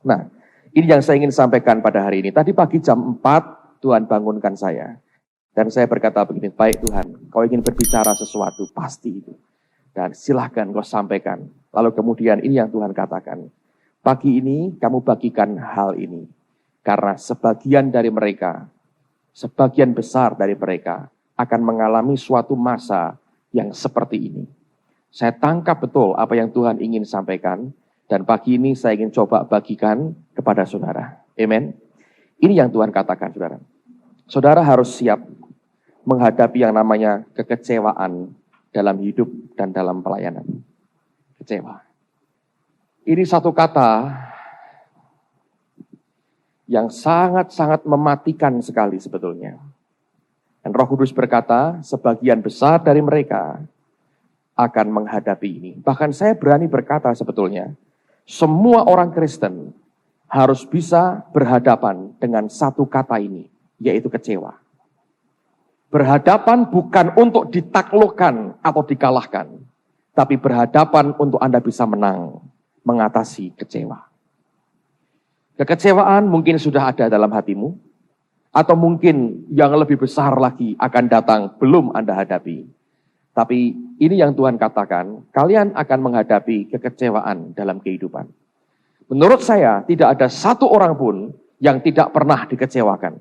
Nah, ini yang saya ingin sampaikan pada hari ini. Tadi pagi jam 4 Tuhan bangunkan saya. Dan saya berkata begini, baik Tuhan, kau ingin berbicara sesuatu, pasti itu. Dan silahkan kau sampaikan. Lalu kemudian ini yang Tuhan katakan. Pagi ini kamu bagikan hal ini. Karena sebagian dari mereka, sebagian besar dari mereka akan mengalami suatu masa yang seperti ini. Saya tangkap betul apa yang Tuhan ingin sampaikan. Dan pagi ini saya ingin coba bagikan kepada saudara. Amen. Ini yang Tuhan katakan, saudara. Saudara harus siap menghadapi yang namanya kekecewaan dalam hidup dan dalam pelayanan. Kecewa. Ini satu kata yang sangat-sangat mematikan sekali sebetulnya. Dan Roh Kudus berkata, sebagian besar dari mereka akan menghadapi ini. Bahkan saya berani berkata sebetulnya, semua orang Kristen harus bisa berhadapan dengan satu kata ini, yaitu kecewa. Berhadapan bukan untuk ditaklukkan atau dikalahkan, tapi berhadapan untuk Anda bisa menang, mengatasi kecewa. Kekecewaan mungkin sudah ada dalam hatimu, atau mungkin yang lebih besar lagi akan datang belum Anda hadapi. Tapi ini yang Tuhan katakan, kalian akan menghadapi kekecewaan dalam kehidupan. Menurut saya, tidak ada satu orang pun yang tidak pernah dikecewakan.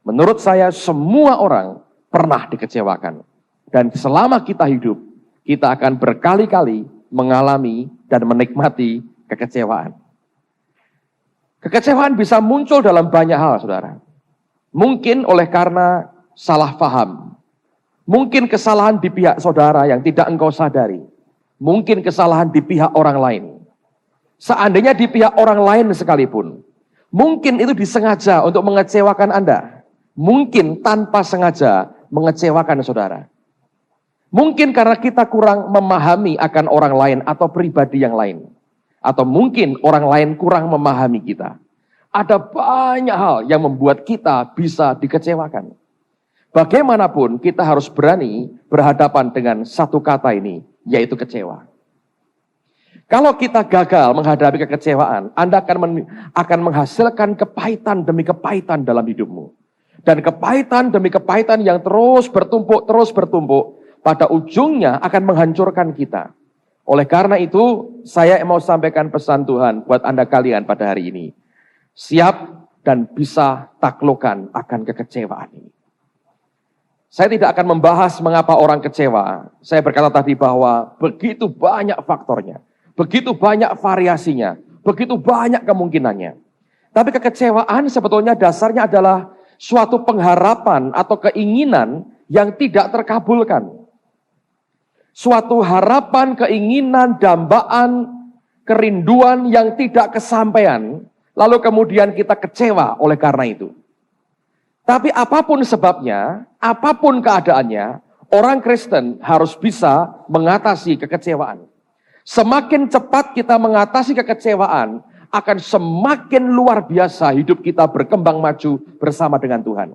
Menurut saya, semua orang pernah dikecewakan. Dan selama kita hidup, kita akan berkali-kali mengalami dan menikmati kekecewaan. Kekecewaan bisa muncul dalam banyak hal, saudara. Mungkin oleh karena salah paham. Mungkin kesalahan di pihak saudara yang tidak engkau sadari. Mungkin kesalahan di pihak orang lain. Seandainya di pihak orang lain sekalipun. Mungkin itu disengaja untuk mengecewakan Anda. Mungkin tanpa sengaja mengecewakan saudara. Mungkin karena kita kurang memahami akan orang lain atau pribadi yang lain. Atau mungkin orang lain kurang memahami kita. Ada banyak hal yang membuat kita bisa dikecewakan. Bagaimanapun kita harus berani berhadapan dengan satu kata ini, yaitu kecewa. Kalau kita gagal menghadapi kekecewaan, Anda akan menghasilkan kepahitan demi kepahitan dalam hidupmu. Dan kepahitan demi kepahitan yang terus bertumpuk, pada ujungnya akan menghancurkan kita. Oleh karena itu, saya mau sampaikan pesan Tuhan buat Anda kalian pada hari ini. Siap dan bisa taklukkan akan kekecewaan ini. Saya tidak akan membahas mengapa orang kecewa. Saya berkata tadi bahwa begitu banyak faktornya. Begitu banyak variasinya. Begitu banyak kemungkinannya. Tapi kekecewaan sebetulnya dasarnya adalah suatu pengharapan atau keinginan yang tidak terkabulkan. Suatu harapan, keinginan, dambaan, kerinduan yang tidak kesampaian. Lalu kemudian kita kecewa oleh karena itu. Tapi apapun sebabnya, apapun keadaannya, orang Kristen harus bisa mengatasi kekecewaan. Semakin cepat kita mengatasi kekecewaan, akan semakin luar biasa hidup kita berkembang maju bersama dengan Tuhan.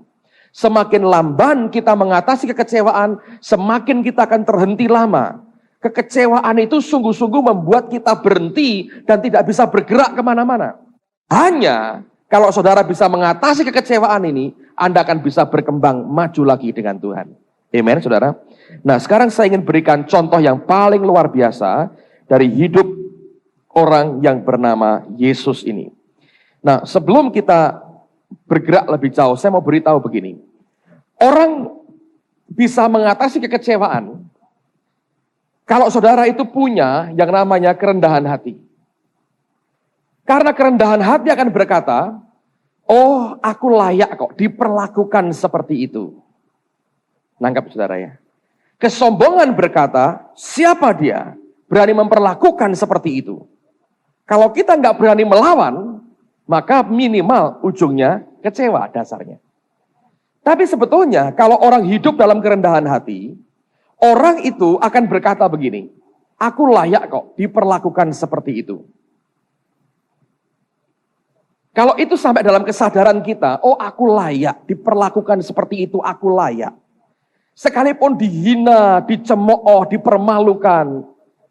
Semakin lamban kita mengatasi kekecewaan, semakin kita akan terhenti lama. Kekecewaan itu sungguh-sungguh membuat kita berhenti dan tidak bisa bergerak kemana-mana. Hanya kalau saudara bisa mengatasi kekecewaan ini, Anda akan bisa berkembang maju lagi dengan Tuhan. Amen, saudara. Nah, sekarang saya ingin berikan contoh yang paling luar biasa dari hidup orang yang bernama Yesus ini. Nah, sebelum kita bergerak lebih jauh, saya mau beritahu begini. Orang bisa mengatasi kekecewaan kalau saudara itu punya yang namanya kerendahan hati. Karena kerendahan hati akan berkata, oh, aku layak kok diperlakukan seperti itu. Nangkap saudara ya. Kesombongan berkata, siapa dia berani memperlakukan seperti itu? Kalau kita nggak berani melawan, maka minimal ujungnya kecewa dasarnya. Tapi sebetulnya kalau orang hidup dalam kerendahan hati, orang itu akan berkata begini, aku layak kok diperlakukan seperti itu. Kalau itu sampai dalam kesadaran kita, oh aku layak, diperlakukan seperti itu, aku layak. Sekalipun dihina, dicemooh, dipermalukan,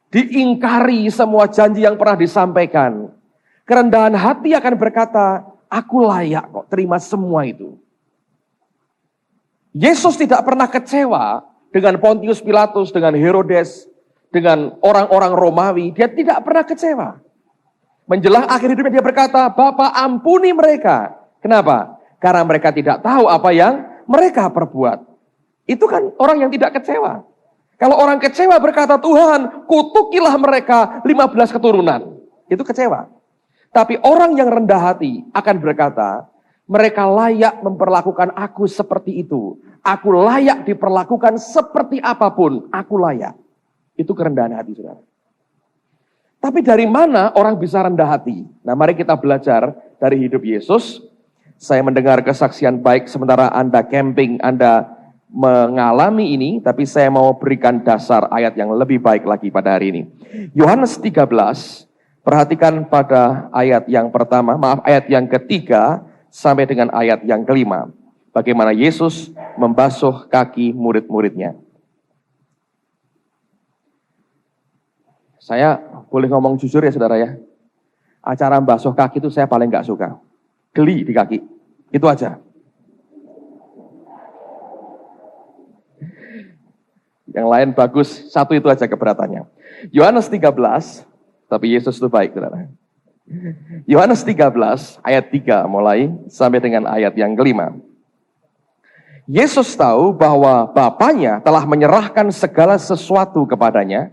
diingkari semua janji yang pernah disampaikan. Kerendahan hati akan berkata, aku layak kok terima semua itu. Yesus tidak pernah kecewa dengan Pontius Pilatus, dengan Herodes, dengan orang-orang Romawi. Dia tidak pernah kecewa. Menjelang akhir hidupnya dia berkata, Bapa ampuni mereka. Kenapa? Karena mereka tidak tahu apa yang mereka perbuat. Itu kan orang yang tidak kecewa. Kalau orang kecewa berkata, Tuhan kutukilah mereka 15 keturunan. Itu kecewa. Tapi orang yang rendah hati akan berkata, mereka layak memperlakukan aku seperti itu. Aku layak diperlakukan seperti apapun. Aku layak. Itu kerendahan hati, saudara. Tapi dari mana orang bisa rendah hati? Nah, mari kita belajar dari hidup Yesus. Saya mendengar kesaksian baik sementara Anda camping, Anda mengalami ini, tapi saya mau berikan dasar ayat yang lebih baik lagi pada hari ini. Yohanes 13, perhatikan pada ayat yang pertama, ayat yang ketiga, sampai dengan ayat yang kelima. Bagaimana Yesus membasuh kaki murid-muridnya. Saya boleh ngomong jujur ya saudara ya. Acara membasuh kaki itu saya paling gak suka. Geli di kaki. Itu aja. Yang lain bagus, satu itu aja keberatannya. Yohanes 13, tapi Yesus itu baik, saudara. Yohanes 13, ayat 3 mulai, sampai dengan ayat yang kelima. Yesus tahu bahwa Bapanya telah menyerahkan segala sesuatu kepadanya,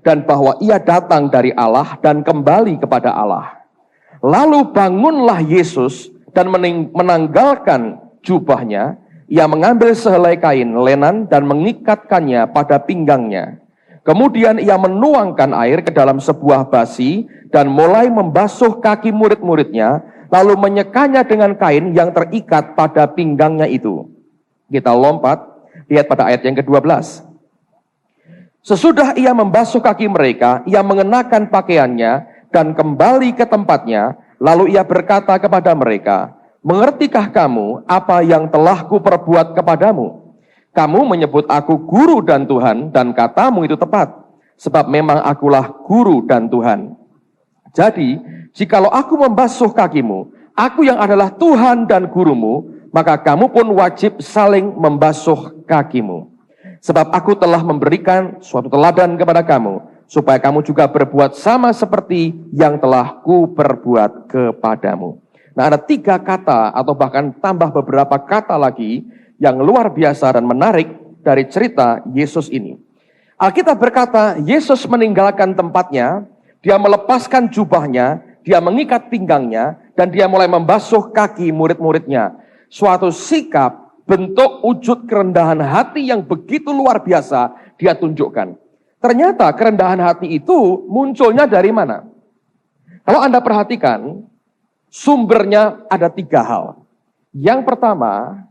dan bahwa ia datang dari Allah dan kembali kepada Allah. Lalu bangunlah Yesus dan menanggalkan jubahnya. Ia mengambil sehelai kain lenan dan mengikatkannya pada pinggangnya. Kemudian ia menuangkan air ke dalam sebuah basi dan mulai membasuh kaki murid-muridnya, lalu menyekanya dengan kain yang terikat pada pinggangnya itu. Kita lompat, lihat pada ayat yang ke-12. Sesudah ia membasuh kaki mereka, ia mengenakan pakaiannya dan kembali ke tempatnya, lalu ia berkata kepada mereka, mengertikah kamu apa yang telah kuperbuat kepadamu? Kamu menyebut aku guru dan Tuhan, dan katamu itu tepat, sebab memang akulah guru dan Tuhan. Jadi, jikalau aku membasuh kakimu, aku yang adalah Tuhan dan gurumu, maka kamu pun wajib saling membasuh kakimu. Sebab aku telah memberikan suatu teladan kepada kamu, supaya kamu juga berbuat sama seperti yang telah kuperbuat kepadamu. Nah, ada 3 kata atau bahkan tambah beberapa kata lagi yang luar biasa dan menarik dari cerita Yesus ini. Alkitab berkata, Yesus meninggalkan tempatnya, dia melepaskan jubahnya, dia mengikat pinggangnya, dan dia mulai membasuh kaki murid-muridnya. Suatu sikap, bentuk wujud kerendahan hati yang begitu luar biasa dia tunjukkan. Ternyata kerendahan hati itu munculnya dari mana? Kalau Anda perhatikan, sumbernya ada 3 hal. Yang pertama,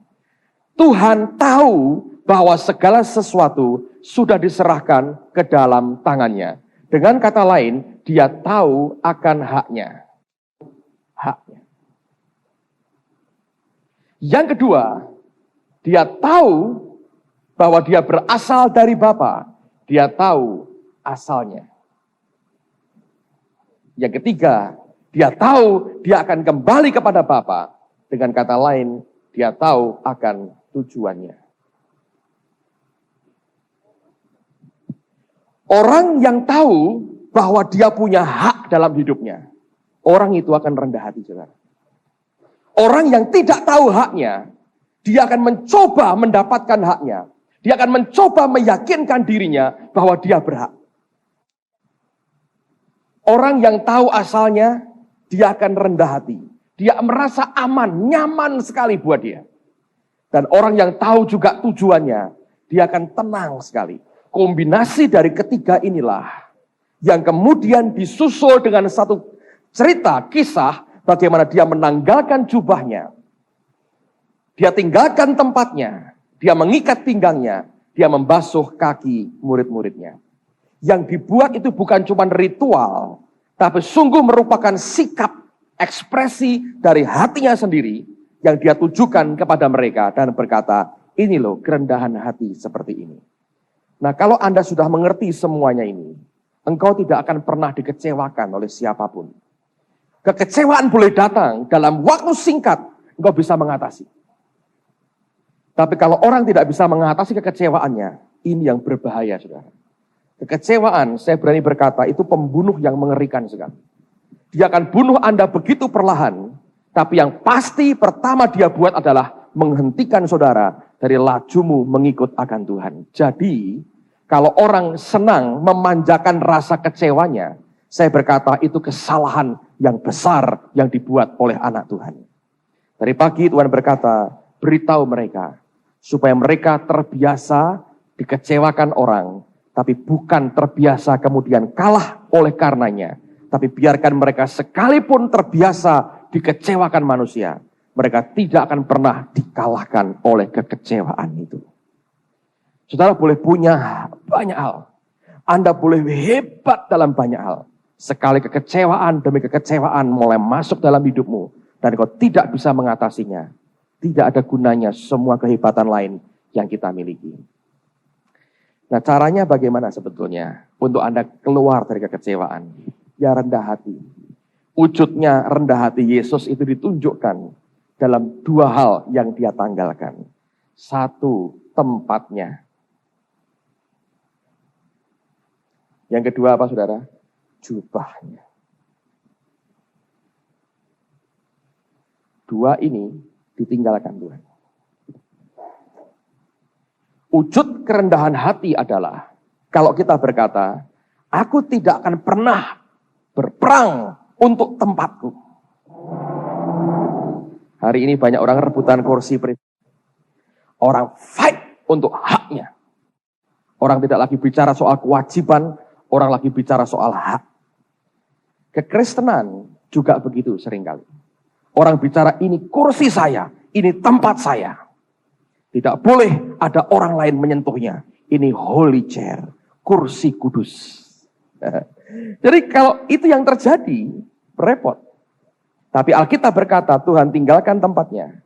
Tuhan tahu bahwa segala sesuatu sudah diserahkan ke dalam tangannya. Dengan kata lain, dia tahu akan haknya. Haknya. Yang kedua, dia tahu bahwa dia berasal dari Bapa. Dia tahu asalnya. Yang ketiga, dia tahu dia akan kembali kepada Bapa. Dengan kata lain, dia tahu akan tujuannya. Orang yang tahu bahwa dia punya hak dalam hidupnya, orang itu akan rendah hati, saudara. Orang yang tidak tahu haknya, dia akan mencoba mendapatkan haknya. Dia akan mencoba meyakinkan dirinya bahwa dia berhak. Orang yang tahu asalnya, dia akan rendah hati. Dia merasa aman, nyaman sekali buat dia. Dan orang yang tahu juga tujuannya, dia akan tenang sekali. Kombinasi dari ketiga inilah yang kemudian disusul dengan satu cerita, kisah, bagaimana dia menanggalkan jubahnya. Dia tinggalkan tempatnya, dia mengikat pinggangnya, dia membasuh kaki murid-muridnya. Yang dibuat itu bukan cuma ritual, tapi sungguh merupakan sikap, ekspresi dari hatinya sendiri yang dia tujukan kepada mereka dan berkata, ini loh kerendahan hati seperti ini. Nah, kalau Anda sudah mengerti semuanya ini, engkau tidak akan pernah dikecewakan oleh siapapun. Kekecewaan boleh datang dalam waktu singkat, engkau bisa mengatasi. Tapi kalau orang tidak bisa mengatasi kekecewaannya, ini yang berbahaya, saudara. Kekecewaan, saya berani berkata, itu pembunuh yang mengerikan sekali. Dia akan bunuh Anda begitu perlahan, tapi yang pasti pertama dia buat adalah menghentikan saudara dari lajumu mengikut akan Tuhan. Jadi, kalau orang senang memanjakan rasa kecewanya, saya berkata itu kesalahan yang besar yang dibuat oleh anak Tuhan. Dari pagi Tuhan berkata, beritahu mereka, supaya mereka terbiasa dikecewakan orang, tapi bukan terbiasa kemudian kalah oleh karenanya. Tapi biarkan mereka sekalipun terbiasa dikecewakan manusia, mereka tidak akan pernah dikalahkan oleh kekecewaan itu. Saudara boleh punya banyak hal. Anda boleh hebat dalam banyak hal. Sekali kekecewaan demi kekecewaan mulai masuk dalam hidupmu, dan kau tidak bisa mengatasinya, tidak ada gunanya semua kehebatan lain yang kita miliki. Nah, caranya bagaimana sebetulnya untuk Anda keluar dari kekecewaan? Ya, rendah hati. Wujudnya rendah hati Yesus itu ditunjukkan dalam dua hal yang dia tanggalkan. Satu, tempatnya. Yang kedua apa, saudara? Jubahnya. Dua ini ditinggalkan Tuhan. Wujud kerendahan hati adalah kalau kita berkata, aku tidak akan pernah berperang untuk tempatku. Hari ini banyak orang rebutan kursi presiden. Orang fight untuk haknya. Orang tidak lagi bicara soal kewajiban, orang lagi bicara soal hak. Kekristenan juga begitu seringkali. Orang bicara ini kursi saya, ini tempat saya. Tidak boleh ada orang lain menyentuhnya. Ini holy chair, kursi kudus. Jadi kalau itu yang terjadi, repot. Tapi Alkitab berkata Tuhan tinggalkan tempatnya.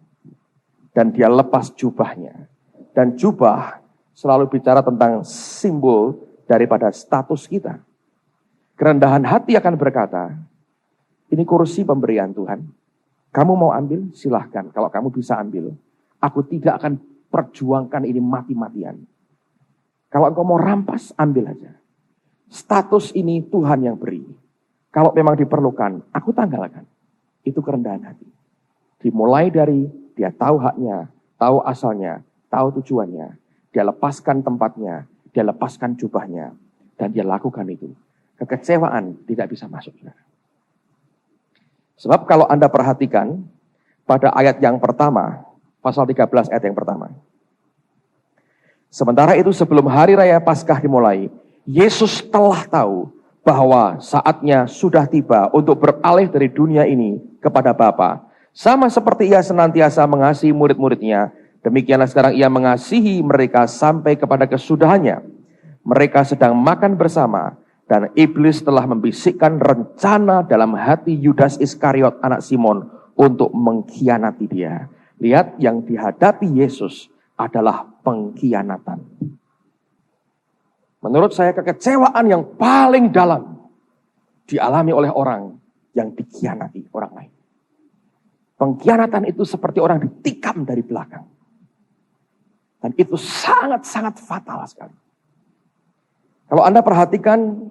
Dan dia lepas jubahnya. Dan jubah selalu bicara tentang simbol daripada status kita. Kerendahan hati akan berkata, ini kursi pemberian Tuhan. Kamu mau ambil? Silahkan. Kalau kamu bisa ambil. Aku tidak akan perjuangkan ini mati-matian. Kalau engkau mau rampas, ambil aja. Status ini Tuhan yang beri. Kalau memang diperlukan, aku tanggalkan. Itu kerendahan hati. Dimulai dari dia tahu haknya, tahu asalnya, tahu tujuannya. Dia lepaskan tempatnya, dia lepaskan jubahnya. Dan dia lakukan itu. Kekecewaan tidak bisa masuk. Sebab kalau Anda perhatikan, pada ayat yang pertama, pasal 13 ayat yang pertama. Sementara itu sebelum hari raya Paskah dimulai, Yesus telah tahu bahwa saatnya sudah tiba untuk beralih dari dunia ini kepada Bapa. Sama seperti ia senantiasa mengasihi murid-muridnya, demikianlah sekarang ia mengasihi mereka sampai kepada kesudahannya. Mereka sedang makan bersama, dan iblis telah membisikkan rencana dalam hati Yudas Iskariot anak Simon untuk mengkhianati dia. Lihat, yang dihadapi Yesus adalah pengkhianatan. Menurut saya kekecewaan yang paling dalam dialami oleh orang yang dikhianati orang lain. Pengkhianatan itu seperti orang ditikam dari belakang. Dan itu sangat-sangat fatal sekali. Kalau Anda perhatikan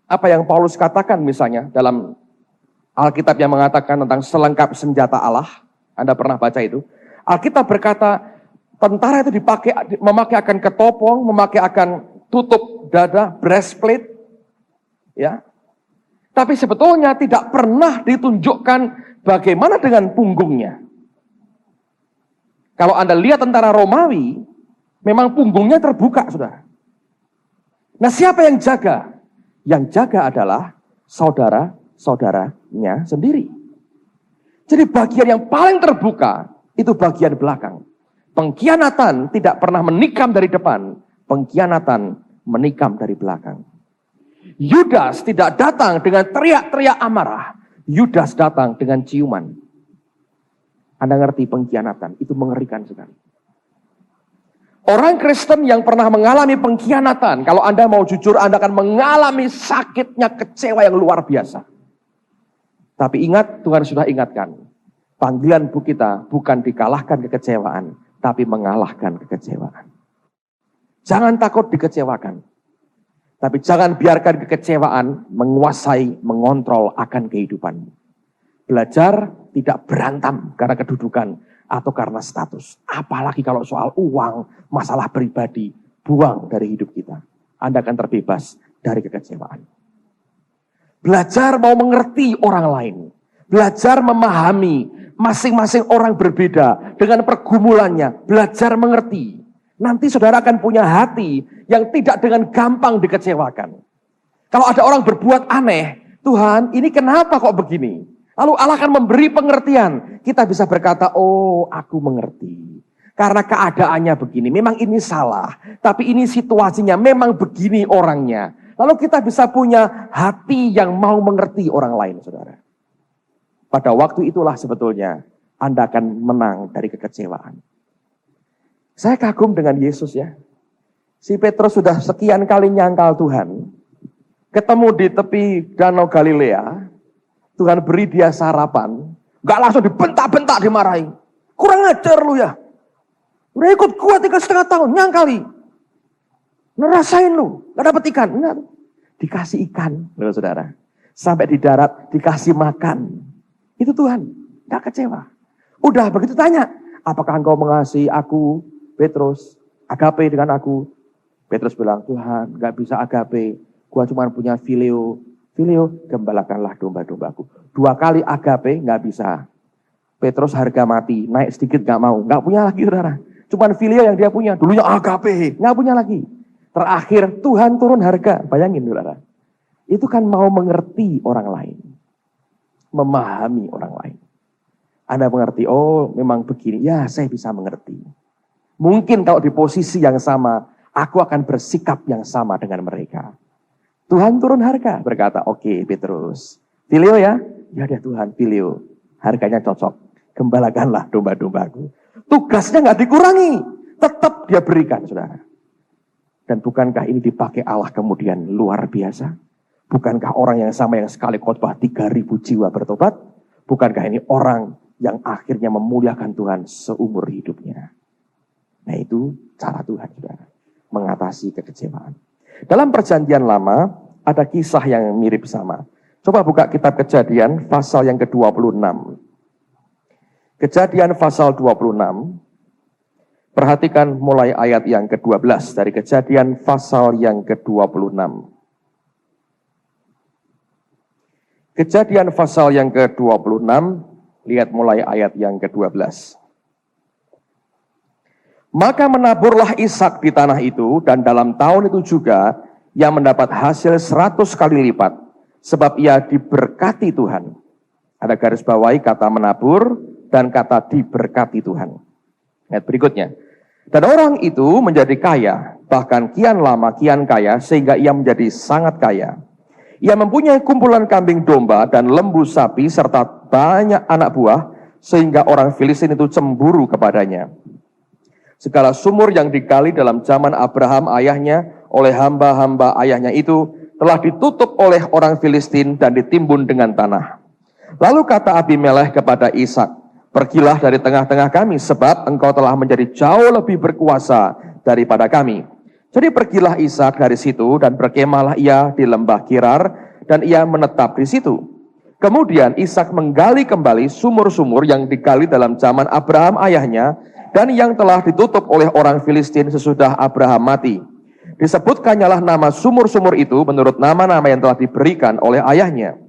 apa yang Paulus katakan misalnya dalam Alkitab yang mengatakan tentang selengkap senjata Allah. Anda pernah baca itu? Alkitab berkata tentara itu memakai akan ketopong, memakai akan tutup dada, breastplate. Ya. Tapi sebetulnya tidak pernah ditunjukkan bagaimana dengan punggungnya. Kalau Anda lihat tentara Romawi, memang punggungnya terbuka, saudara. Nah, siapa yang jaga? Yang jaga adalah saudara-saudaranya sendiri. Jadi bagian yang paling terbuka itu bagian belakang. Pengkhianatan tidak pernah menikam dari depan, pengkhianatan menikam dari belakang. Yudas tidak datang dengan teriak-teriak amarah, Yudas datang dengan ciuman. Anda ngerti pengkhianatan, itu mengerikan sekali. Orang Kristen yang pernah mengalami pengkhianatan, kalau Anda mau jujur, Anda akan mengalami sakitnya kecewa yang luar biasa. Tapi ingat, Tuhan sudah ingatkan. Panggilan kita bukan dikalahkan kekecewaan, tapi mengalahkan kekecewaan. Jangan takut dikecewakan. Tapi jangan biarkan kekecewaan menguasai, mengontrol akan kehidupanmu. Belajar tidak berantem karena kedudukan atau karena status. Apalagi kalau soal uang, masalah pribadi, buang dari hidup kita. Anda akan terbebas dari kekecewaan. Belajar mau mengerti orang lain. Belajar memahami masing-masing orang berbeda dengan pergumulannya. Belajar mengerti. Nanti saudara akan punya hati yang tidak dengan gampang dikecewakan. Kalau ada orang berbuat aneh, Tuhan ini kenapa kok begini? Lalu Allah akan memberi pengertian. Kita bisa berkata, oh aku mengerti. Karena keadaannya begini, memang ini salah. Tapi ini situasinya, memang begini orangnya. Lalu kita bisa punya hati yang mau mengerti orang lain, saudara. Pada waktu itulah sebetulnya Anda akan menang dari kekecewaan. Saya kagum dengan Yesus ya. Si Petrus sudah sekian kali nyangkal Tuhan. Ketemu di tepi Danau Galilea. Tuhan beri dia sarapan. Gak langsung dibentak-bentak, dimarahi. Kurang ajar lu ya. Udah ikut gua 3,5 tahun, nyangkali. Ngerasain lu, gak dapet ikan. Enggak. Dikasih ikan, saudara. Sampai di darat, dikasih makan. Itu Tuhan, gak kecewa. Udah begitu tanya, apakah engkau mengasihi aku, Petrus, agape dengan aku? Petrus bilang, Tuhan, gak bisa agape. Gua cuma punya fileo. Fileo, gembalakanlah domba-dombaku. 2 kali agape, gak bisa. Petrus harga mati, naik sedikit gak mau. Gak punya lagi, saudara. Cuman fileo yang dia punya, dulunya agape, gak punya lagi. Terakhir Tuhan turun harga, bayangin saudara. Itu kan mau mengerti orang lain. Memahami orang lain. Anda mengerti, oh memang begini, ya saya bisa mengerti. Mungkin kalau di posisi yang sama, aku akan bersikap yang sama dengan mereka. Tuhan turun harga, berkata, oke Petrus. Fileo ya? Ya deh Tuhan, fileo. Harganya cocok, gembalakanlah domba-dombaku. Tugasnya nggak dikurangi, tetap dia berikan, saudara. Dan bukankah ini dipakai Allah kemudian luar biasa? Bukankah orang yang sama yang sekali khotbah 3.000 jiwa bertobat? Bukankah ini orang yang akhirnya memuliakan Tuhan seumur hidupnya? Nah itu cara Tuhan, saudara, mengatasi kekecewaan. Dalam perjanjian lama ada kisah yang mirip sama. Coba buka kitab Kejadian pasal yang ke-26. Kejadian pasal 26. Perhatikan mulai ayat yang ke-12 dari Kejadian pasal yang ke-26. Kejadian pasal yang ke-26, lihat mulai ayat yang ke-12. Maka menaburlah Ishak di tanah itu, dan dalam tahun itu juga ia mendapat hasil 100 kali lipat, sebab ia diberkati Tuhan. Ada garis bawahi kata menabur dan kata diberkati Tuhan. Ayat berikutnya. Dan orang itu menjadi kaya, bahkan kian lama kian kaya, sehingga ia menjadi sangat kaya. Ia mempunyai kumpulan kambing domba dan lembu sapi, serta banyak anak buah, sehingga orang Filistin itu cemburu kepadanya. Segala sumur yang digali dalam zaman Abraham ayahnya oleh hamba-hamba ayahnya itu telah ditutup oleh orang Filistin dan ditimbun dengan tanah. Lalu kata Abimelekh kepada Ishak, pergilah dari tengah-tengah kami, sebab engkau telah menjadi jauh lebih berkuasa daripada kami. Jadi pergilah Ishak dari situ dan berkemahlah ia di lembah Gerar, dan ia menetap di situ. Kemudian Ishak menggali kembali sumur-sumur yang digali dalam zaman Abraham ayahnya, dan yang telah ditutup oleh orang Filistin sesudah Abraham mati. Disebutkannya nama sumur-sumur itu menurut nama-nama yang telah diberikan oleh ayahnya.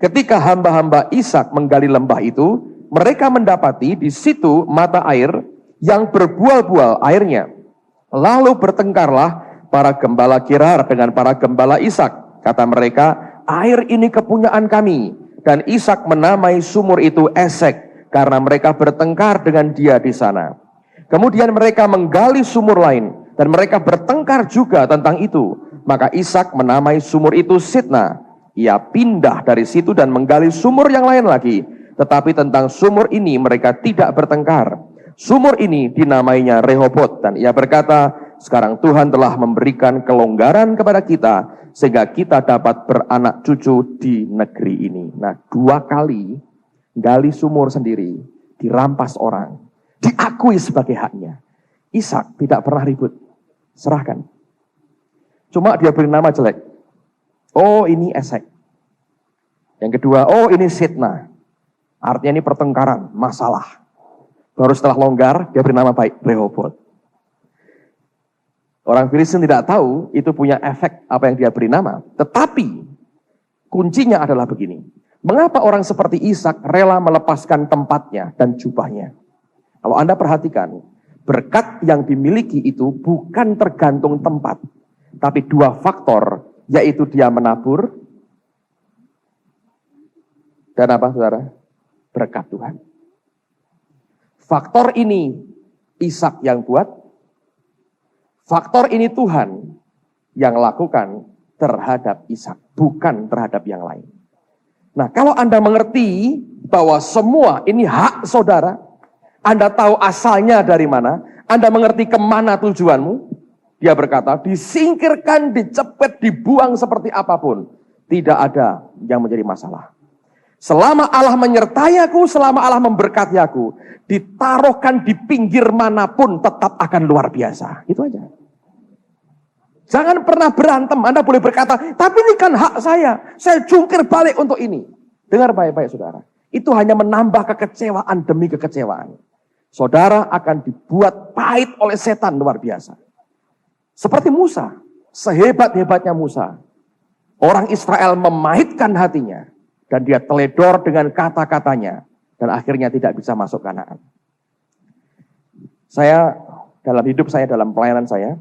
Ketika hamba-hamba Ishak menggali lembah itu, mereka mendapati di situ mata air yang berbual-bual airnya. Lalu bertengkarlah para gembala Gerar dengan para gembala Ishak. Kata mereka, air ini kepunyaan kami. Dan Ishak menamai sumur itu Esek, karena mereka bertengkar dengan dia di sana. Kemudian mereka menggali sumur lain, dan mereka bertengkar juga tentang itu. Maka Ishak menamai sumur itu Sitna. Ia pindah dari situ dan menggali sumur yang lain lagi. Tetapi tentang sumur ini mereka tidak bertengkar. Sumur ini dinamainya Rehobot. Dan ia berkata, sekarang Tuhan telah memberikan kelonggaran kepada kita, sehingga kita dapat beranak cucu di negeri ini. Nah, 2 kali gali sumur sendiri, dirampas orang, diakui sebagai haknya. Ishak tidak pernah ribut, serahkan. Cuma dia beri nama jelek. Oh, ini Esek. Yang kedua, oh ini Sitna. Artinya ini pertengkaran, masalah. Baru setelah longgar, dia beri nama baik, Rehobot. Orang Filistin tidak tahu itu punya efek apa yang dia beri nama. Tetapi kuncinya adalah begini. Mengapa orang seperti Ishak rela melepaskan tempatnya dan jubahnya? Kalau Anda perhatikan, berkat yang dimiliki itu bukan tergantung tempat. Tapi 2 faktor, yaitu dia menabur dan apa saudara? Berkat Tuhan. Faktor ini Ishak yang buat. Faktor ini Tuhan yang lakukan terhadap Ishak, bukan terhadap yang lain. Nah, kalau Anda mengerti bahwa semua ini hak saudara, Anda tahu asalnya dari mana, Anda mengerti kemana tujuanmu, dia berkata, disingkirkan, dicepet, dibuang seperti apapun, tidak ada yang menjadi masalah. Selama Allah menyertai aku, selama Allah memberkati aku, ditaruhkan di pinggir manapun tetap akan luar biasa. Itu aja. Jangan pernah berantem. Anda boleh berkata, tapi ini kan hak saya jungkir balik untuk ini. Dengar baik-baik saudara. Itu hanya menambah kekecewaan demi kekecewaan. Saudara akan dibuat pahit oleh setan luar biasa. Seperti Musa, sehebat-hebatnya Musa. Orang Israel memahitkan hatinya. Dan dia teledor dengan kata-katanya. Dan akhirnya tidak bisa masuk Kanaan. Saya, dalam hidup saya, dalam pelayanan saya,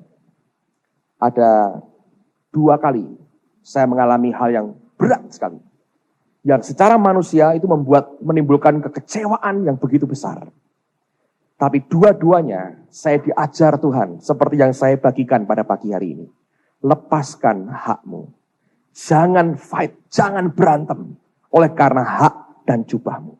ada 2 kali saya mengalami hal yang berat sekali. Yang secara manusia itu menimbulkan kekecewaan yang begitu besar. Tapi 2-duanya saya diajar Tuhan seperti yang saya bagikan pada pagi hari ini. Lepaskan hakmu. Jangan fight, jangan berantem oleh karena hak dan jubahmu.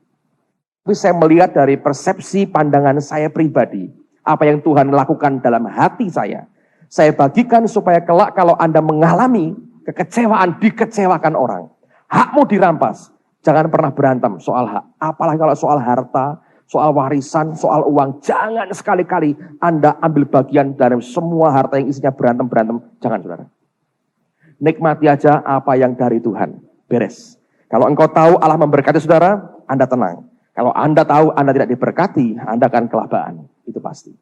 Tapi saya melihat dari persepsi pandangan saya pribadi, apa yang Tuhan lakukan dalam hati saya. Saya bagikan supaya kelak kalau Anda mengalami kekecewaan, dikecewakan orang. Hakmu dirampas. Jangan pernah berantem soal hak. Apalagi kalau soal harta, soal warisan, soal uang. Jangan sekali-kali Anda ambil bagian dari semua harta yang isinya berantem-berantem. Jangan saudara. Nikmati aja apa yang dari Tuhan. Beres. Kalau engkau tahu Allah memberkati saudara, Anda tenang. Kalau Anda tahu Anda tidak diberkati, Anda akan kelabaan. Itu pasti.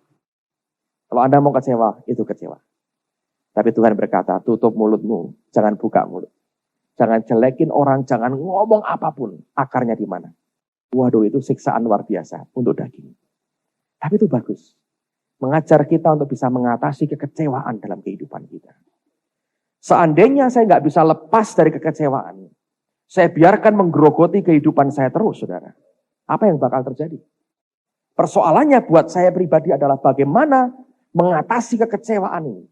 Kalau Anda mau kecewa, itu kecewa. Tapi Tuhan berkata, tutup mulutmu, jangan buka mulut. Jangan jelekin orang, jangan ngomong apapun. Akarnya di mana? Waduh, itu siksaan luar biasa untuk daging. Tapi itu bagus. Mengajar kita untuk bisa mengatasi kekecewaan dalam kehidupan kita. Seandainya saya nggak bisa lepas dari kekecewaan, saya biarkan menggerogoti kehidupan saya terus, saudara. Apa yang bakal terjadi? Persoalannya buat saya pribadi adalah bagaimana mengatasi kekecewaan ini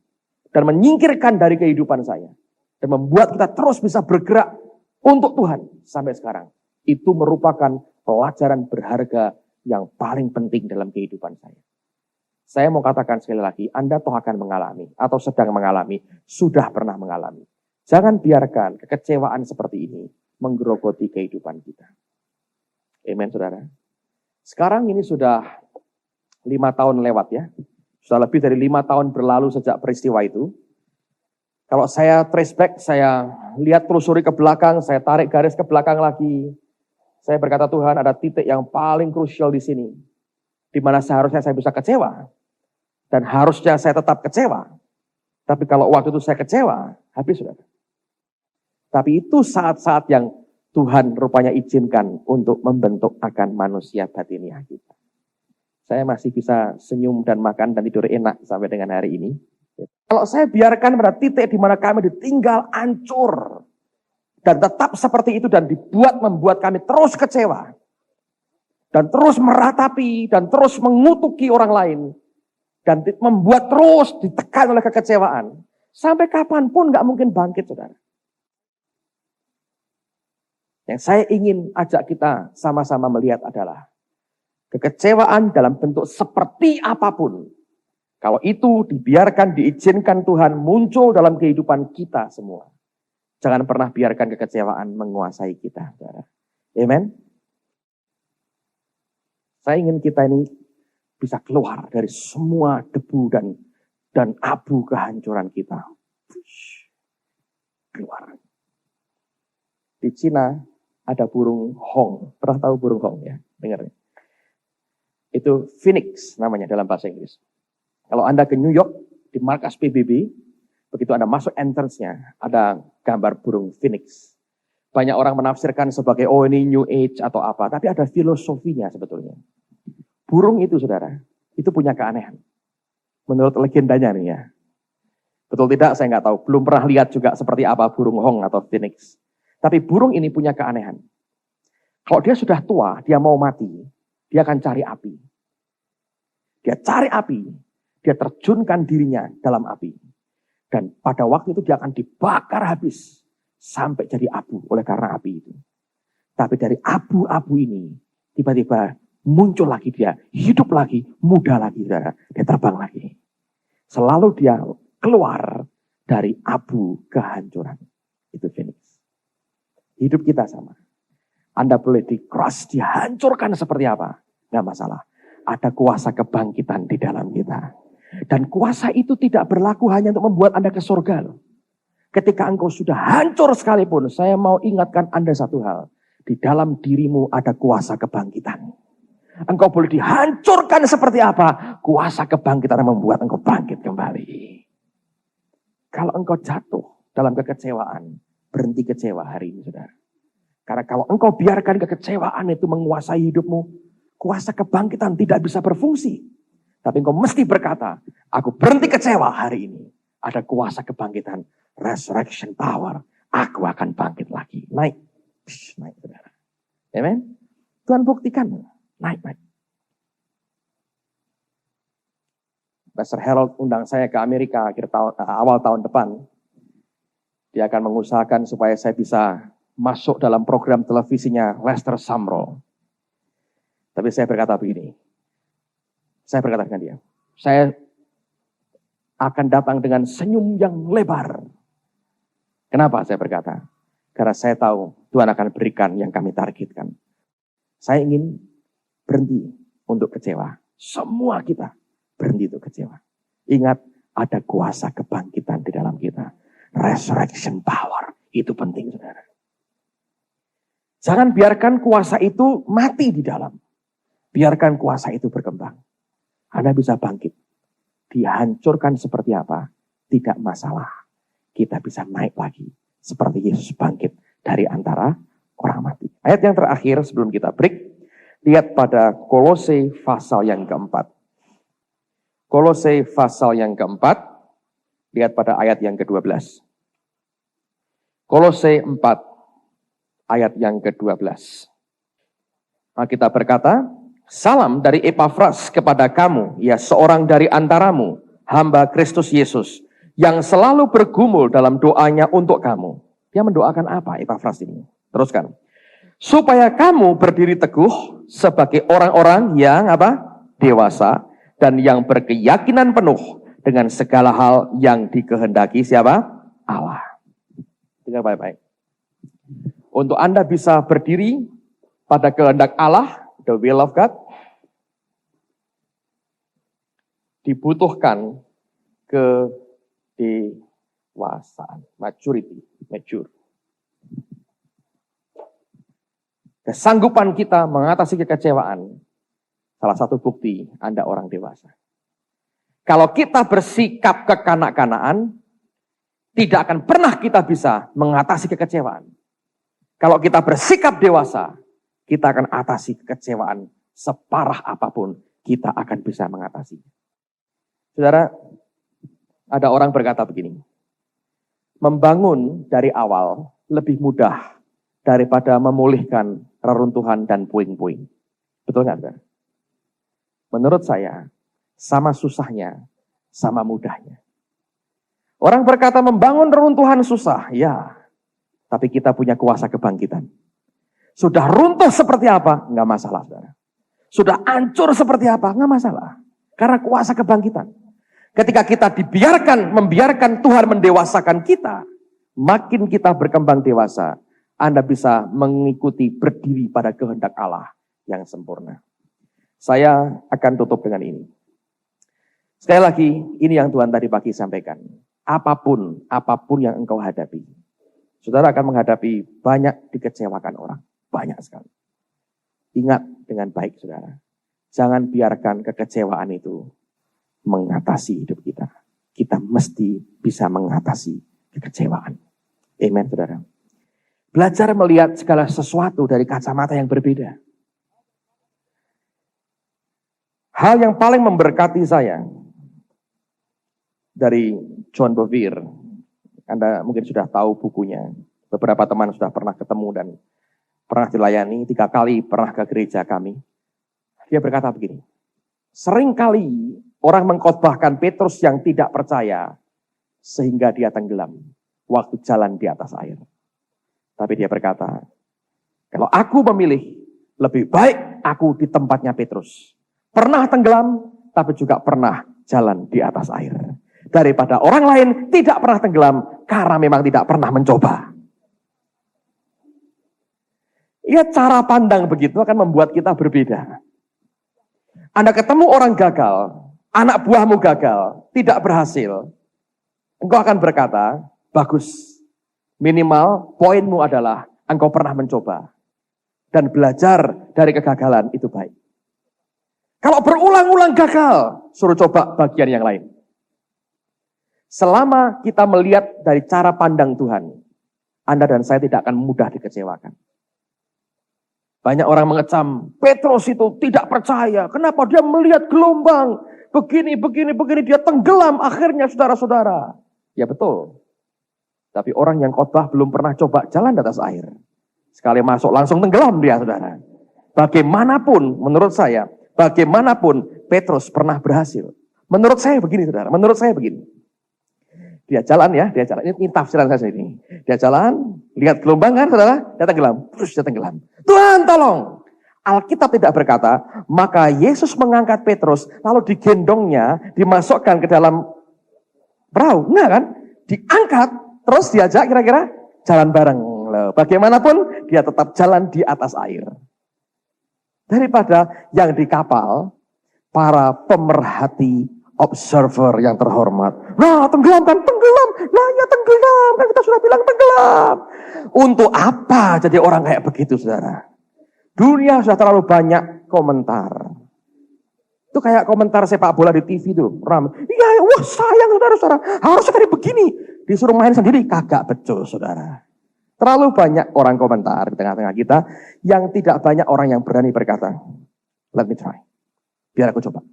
dan menyingkirkan dari kehidupan saya dan membuat kita terus bisa bergerak untuk Tuhan sampai sekarang. Itu merupakan pelajaran berharga yang paling penting dalam kehidupan saya. Saya mau katakan sekali lagi, Anda toh akan mengalami atau sedang mengalami, sudah pernah mengalami. Jangan biarkan kekecewaan seperti ini menggerogoti kehidupan kita. Amen, saudara. Sekarang ini sudah 5 tahun lewat ya. Sudah lebih dari 5 tahun berlalu sejak peristiwa itu. Kalau saya trace back, saya lihat telusuri ke belakang, saya tarik garis ke belakang lagi. Saya berkata, Tuhan, ada titik yang paling krusial di sini. Di mana seharusnya saya bisa kecewa. Dan harusnya saya tetap kecewa. Tapi kalau waktu itu saya kecewa, habis sudah. Tapi itu saat-saat yang Tuhan rupanya izinkan untuk membentuk akan manusia batiniah kita. Saya masih bisa senyum dan makan dan tidur enak sampai dengan hari ini. Kalau saya biarkan pada titik di mana kami ditinggal hancur. Dan tetap seperti itu dan membuat kami terus kecewa. Dan terus meratapi dan terus mengutuki orang lain. Dan membuat terus ditekan oleh kekecewaan. Sampai kapanpun gak mungkin bangkit, saudara. Yang saya ingin ajak kita sama-sama melihat adalah kekecewaan dalam bentuk seperti apapun. Kalau itu dibiarkan, diizinkan Tuhan muncul dalam kehidupan kita semua. Jangan pernah biarkan kekecewaan menguasai kita. Saudara. Amen. Saya ingin kita ini bisa keluar dari semua debu dan abu kehancuran kita. Keluar. Di Cina ada burung hong. Pernah tahu burung hong ya? Dengar ya? Itu phoenix namanya dalam bahasa Inggris. Kalau Anda ke New York, di markas PBB, begitu Anda masuk entrance-nya, ada gambar burung phoenix. Banyak orang menafsirkan sebagai, oh ini New Age atau apa. Tapi ada filosofinya sebetulnya. Burung itu, saudara, itu punya keanehan. Menurut legendanya nih ya. Betul tidak, saya nggak tahu. Belum pernah lihat juga seperti apa burung hong atau phoenix. Tapi burung ini punya keanehan. Kalau dia sudah tua, dia mau mati, dia akan cari api. Dia cari api, dia terjunkan dirinya dalam api. Dan pada waktu itu dia akan dibakar habis sampai jadi abu oleh karena api itu. Tapi dari abu-abu ini, tiba-tiba muncul lagi dia, hidup lagi, muda lagi, dia terbang lagi. Selalu dia keluar dari abu kehancuran. Itu Phoenix. Hidup kita sama. Anda boleh di-crush, dihancurkan seperti apa. Nggak masalah. Ada kuasa kebangkitan di dalam kita. Dan kuasa itu tidak berlaku hanya untuk membuat Anda ke surga. Ketika engkau sudah hancur sekalipun, saya mau ingatkan Anda satu hal. Di dalam dirimu ada kuasa kebangkitan. Engkau boleh dihancurkan seperti apa. Kuasa kebangkitan yang membuat engkau bangkit kembali. Kalau engkau jatuh dalam kekecewaan, berhenti kecewa hari ini, saudara. Karena kalau engkau biarkan kekecewaan itu menguasai hidupmu, kuasa kebangkitan tidak bisa berfungsi. Tapi engkau mesti berkata, aku berhenti kecewa hari ini. Ada kuasa kebangkitan, resurrection power. Aku akan bangkit lagi. Naik, naik, saudara. Amen. Tuhan buktikan, naik. Pastor Harold undang saya ke Amerika awal tahun depan. Dia akan mengusahakan supaya saya bisa masuk dalam program televisinya Lester Sumrall. Tapi saya berkata begini. Saya berkata dengan dia. Saya akan datang dengan senyum yang lebar. Kenapa saya berkata? Karena saya tahu Tuhan akan berikan yang kami targetkan. Saya ingin berhenti untuk kecewa. Semua kita berhenti untuk kecewa. Ingat, ada kuasa kebangkitan di dalam kita. Resurrection power. Itu penting, saudara. Jangan biarkan kuasa itu mati di dalam. Biarkan kuasa itu berkembang. Anda bisa bangkit. Dihancurkan seperti apa? Tidak masalah. Kita bisa naik lagi. Seperti Yesus bangkit dari antara orang mati. Ayat yang terakhir sebelum kita break. Lihat pada Kolose pasal yang keempat. Kolose pasal yang keempat. Lihat pada ayat yang ke-12. Kolose 4 ayat yang ke-12. Kita berkata, salam dari Epafras kepada kamu, ya seorang dari antaramu, hamba Kristus Yesus, yang selalu bergumul dalam doanya untuk kamu. Dia mendoakan apa Epafras ini? Teruskan. Supaya kamu berdiri teguh sebagai orang-orang yang dewasa dan yang berkeyakinan penuh dengan segala hal yang dikehendaki siapa? Allah. Dengar baik-baik. Untuk Anda bisa berdiri pada kehendak Allah, the will of God, dibutuhkan kedewasaan, mature. Kesanggupan kita mengatasi kekecewaan, salah satu bukti Anda orang dewasa. Kalau kita bersikap kekanak-kanaan, tidak akan pernah kita bisa mengatasi kekecewaan. Kalau kita bersikap dewasa, kita akan atasi kekecewaan separah apapun, kita akan bisa mengatasi. Saudara, ada orang berkata begini, membangun dari awal lebih mudah daripada memulihkan reruntuhan dan puing-puing. Betul nggak, saudara? Menurut saya, sama susahnya, sama mudahnya. Orang berkata membangun reruntuhan susah, ya. Tapi kita punya kuasa kebangkitan. Sudah runtuh seperti apa? Nggak masalah, saudara. Sudah hancur seperti apa? Nggak masalah. Karena kuasa kebangkitan. Ketika kita membiarkan Tuhan mendewasakan kita, makin kita berkembang dewasa, Anda bisa mengikuti berdiri pada kehendak Allah yang sempurna. Saya akan tutup dengan ini. Sekali lagi, ini yang Tuhan tadi pagi sampaikan. Apapun yang engkau hadapi, saudara akan menghadapi banyak dikecewakan orang. Banyak sekali. Ingat dengan baik, saudara. Jangan biarkan kekecewaan itu mengatasi hidup kita. Kita mesti bisa mengatasi kekecewaan. Amen, saudara. Belajar melihat segala sesuatu dari kacamata yang berbeda. Hal yang paling memberkati saya dari John Bevere, Anda mungkin sudah tahu bukunya. Beberapa teman sudah pernah ketemu dan pernah dilayani 3 kali, pernah ke gereja kami. Dia berkata begini, seringkali orang mengkhotbahkan Petrus yang tidak percaya sehingga dia tenggelam waktu jalan di atas air. Tapi dia berkata, kalau aku memilih, lebih baik aku di tempatnya Petrus. Pernah tenggelam, tapi juga pernah jalan di atas air. Daripada orang lain tidak pernah tenggelam karena memang tidak pernah mencoba. Ya, cara pandang begitu akan membuat kita berbeda. Anda ketemu orang gagal, anak buahmu gagal, tidak berhasil. Engkau akan berkata, bagus. Minimal poinmu adalah engkau pernah mencoba. Dan belajar dari kegagalan itu baik. Kalau berulang-ulang gagal, suruh coba bagian yang lain. Selama kita melihat dari cara pandang Tuhan, Anda dan saya tidak akan mudah dikecewakan. Banyak orang mengecam, Petrus itu tidak percaya. Kenapa dia melihat gelombang? Begini, dia tenggelam akhirnya, saudara-saudara. Ya betul. Tapi orang yang khotbah belum pernah coba jalan di atas air. Sekali masuk langsung tenggelam dia, saudara. Bagaimanapun, menurut saya, Petrus pernah berhasil. Menurut saya begini, saudara. Menurut saya begini. Dia jalan. Ini tafsiran saya sendiri. Dia jalan, lihat gelombang kan, saudara. Dia tenggelam. Terus dia tenggelam. Tuhan tolong. Alkitab tidak berkata, maka Yesus mengangkat Petrus, lalu digendongnya, dimasukkan ke dalam perahu. Enggak kan? Diangkat, terus diajak kira-kira jalan bareng. Bagaimanapun, dia tetap jalan di atas air. Daripada yang di kapal, para pemerhati, observer yang terhormat. Nah, tenggelam kan? Tenggelam. Nah, ya tenggelam. Kan kita sudah bilang tenggelam. Untuk apa jadi orang kayak begitu, saudara? Dunia sudah terlalu banyak komentar. Itu kayak komentar sepak bola di TV itu. Iya, wah sayang saudara-saudara. Harusnya tadi begini. Disuruh main sendiri. Kagak betul, saudara. Terlalu banyak orang komentar di tengah-tengah kita. Yang tidak banyak orang yang berani berkata, let me try. Biar aku coba.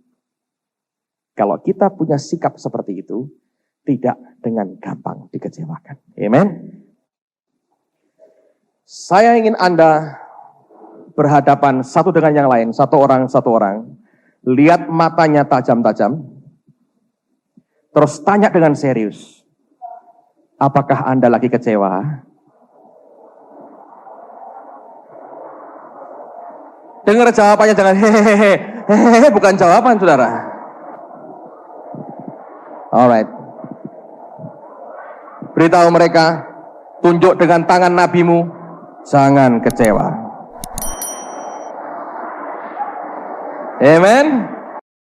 Kalau kita punya sikap seperti itu, tidak dengan gampang dikecewakan. Amen. Saya ingin Anda berhadapan satu dengan yang lain, satu orang. Lihat matanya tajam-tajam. Terus tanya dengan serius. Apakah Anda lagi kecewa? Dengar jawabannya, jangan hehehe, bukan jawaban, saudara. Alright. Beritahu mereka, tunjuk dengan tangan nabimu, jangan kecewa. Amen.